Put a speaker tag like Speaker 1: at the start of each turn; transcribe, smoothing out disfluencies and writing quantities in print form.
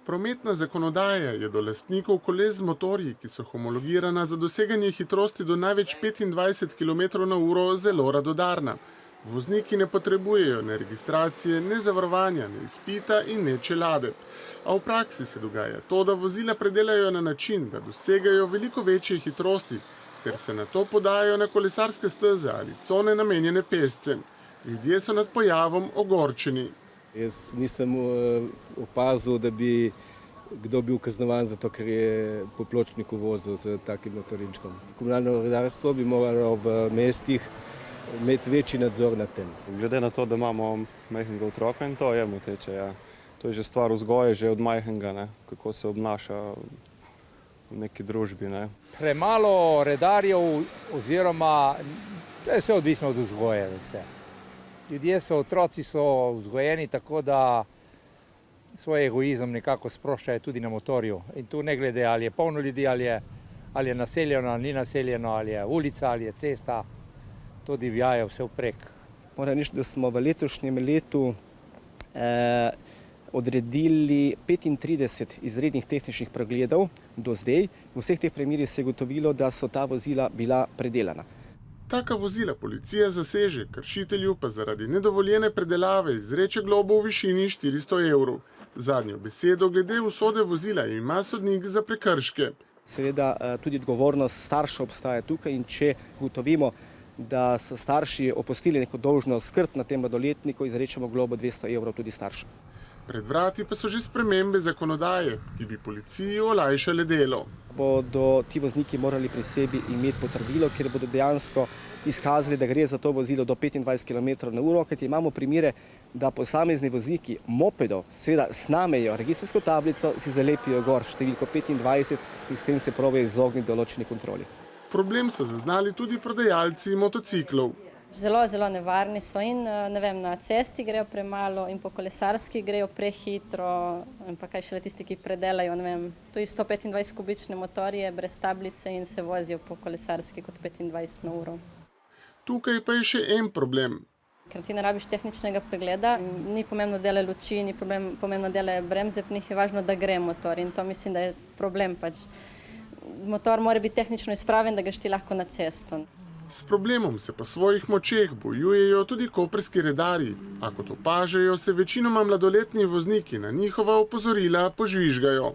Speaker 1: Prometna zakonodaja je do lastnikov koles z motorji, ki so homologirana za doseganje hitrosti do največ 25 km/h, zelo radodarna. Vozniki ne potrebujejo ne registracije, ne zavarovanja, ne izpita in ne čelade. A v praksi se dogaja to, da vozila predelajo na način, da dosegajo veliko večje hitrosti, ter se nato podajo na kolesarske steze ali cone namenjene pešcem. Ljudje so nad pojavom ogorčeni.
Speaker 2: Jaz nisem opazil, da bi kdo bil kaznovan zato, ker je po pločniku vozil z takim motorinčkom. Komunalno redarstvo bi moralo v mestih imeti večji nadzor nad tem.
Speaker 3: Glede na to, da imamo majhnega otroka in to je moteče, ja. To je že stvar vzgoje, že od majhnega, ne, kako se obnaša v neki družbi. Ne.
Speaker 4: Premalo redarjev oziroma, to je vse odvisno od vzgoje, veste. Ljudje so, otroci so vzgojeni tako, da svoj egoizem nekako sproščajo tudi na motorju. In tu ne glede, ali je polno ljudi, ali je naseljeno, ali ni naseljeno, ali je ulica, ali je cesta, to divjajo vse vprek.
Speaker 5: Moram reči, da smo v letošnjem letu odredili 35 izrednih tehničnih pregledov do zdaj. V vseh teh primerih se je gotovilo, da so ta vozila bila predelana.
Speaker 1: Taka vozila policija zaseže, kršitelju pa zaradi nedovoljene predelave izreče globo v višini 400 evrov. Zadnjo besedo glede usode vozila ima sodnik za prekrške.
Speaker 5: Seveda tudi odgovornost staršev obstaja tukaj in če ugotovimo, da so starši opustili neko dolžno skrb na tem mladoletniku, izrečemo globo 200 evrov tudi staršem.
Speaker 1: Pred vrati pa so že spremembe zakonodaje, ki bi policiji olajšale delo.
Speaker 5: Bodo ti vozniki morali pri sebi imeti potrdilo, kjer bodo dejansko izkazali, da gre za to vozilo do 25 km/h, kajti imamo primere, da posamezni vozniki mopedov seveda snamejo registrsko tablico, si zalepijo gor številko 25 in s tem se probajo izogniti določeni kontroli.
Speaker 1: Problem so zaznali tudi prodajalci motociklov.
Speaker 6: Zelo, zelo nevarni so in ne vem, na cesti grejo premalo in po kolesarski grejo prehitro in pa kaj šele tisti, ki predelajo, ne vem, to je 125 kubične motorje brez tablice in se vozijo po kolesarski kot 25 na uro.
Speaker 1: Tukaj pa je še en problem.
Speaker 6: Ker ti ne rabiš tehničnega pregleda, ni pomembno dele luči, ni pomembno dele bremze, pa njih je važno, da gre motor in to mislim, da je problem pač. Motor mora biti tehnično izpraven, da greš ti lahko na cesto.
Speaker 1: S problemom se po svojih močeh bojujejo tudi koprski redarji, a kot opažajo, se večinoma mladoletni vozniki na njihova opozorila požvižgajo.